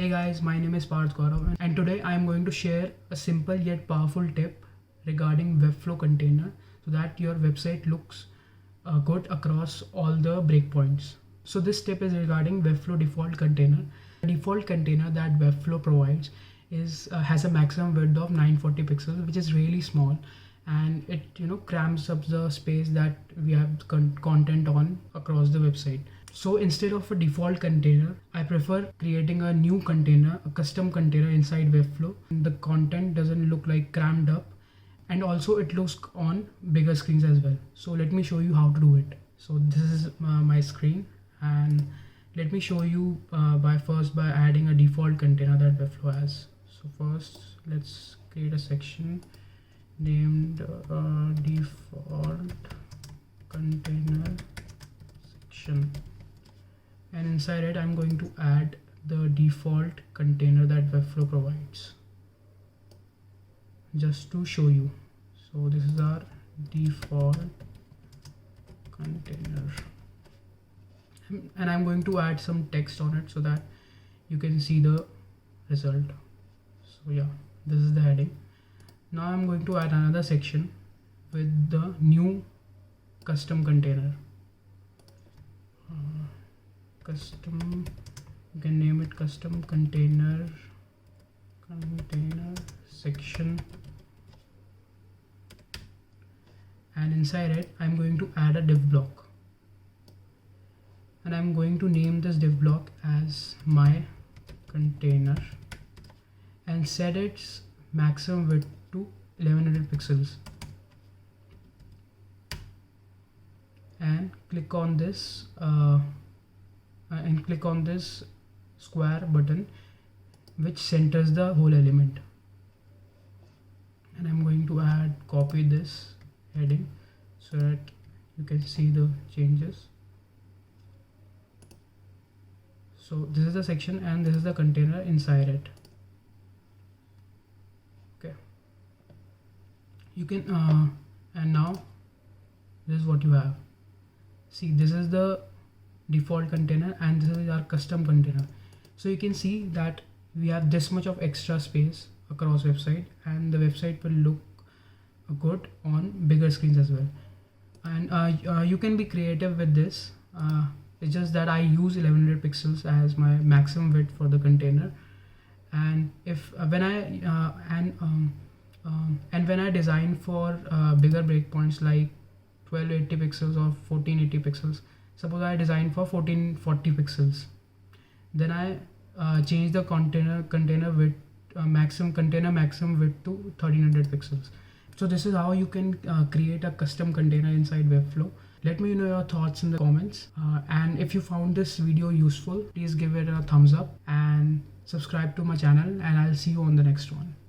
Hey guys, my name is Parth Gaurav and today I am going to share a simple yet powerful tip regarding Webflow container so that your website looks good across all the breakpoints. So this tip is regarding Webflow default container. The default container that Webflow provides has a maximum width of 940 pixels, which is really small, and it cramps up the space that we have content on across the website. So instead of a default container, I prefer creating a new container, a custom container inside Webflow. The content doesn't look like crammed up, and also it looks on bigger screens as well. So let me show you how to do it. So this is my screen, and let me show you by adding a default container that Webflow has. So first, let's create a section named default container section, and inside it I'm going to add the default container that Webflow provides just to show you. So this is our default container, and I'm going to add some text on it so that you can see the result. So yeah, this is the heading. Now I'm going to add another section with the new custom container. You can name it custom container section, and inside it I'm going to add a div block, and I'm going to name this div block as my container and set its maximum width to 1100 pixels, and click on this square button which centers the whole element, and I'm going to copy this heading so that you can see the changes. So this is the section and this is the container inside it. Okay, you can and now this is what you have. See, this is the default container and this is our custom container. So you can see that we have this much of extra space across website, and the website will look good on bigger screens as well. And you can be creative with this. It's just that I use 1100 pixels as my maximum width for the container, and if when I design for bigger breakpoints like 1280 pixels or 1480 pixels, suppose I design for 1440 pixels, then I change the container width maximum width to 1300 pixels. So this is how you can create a custom container inside Webflow. Let me know your thoughts in the comments, and if you found this video useful, please give it a thumbs up and subscribe to my channel, and I'll see you on the next one.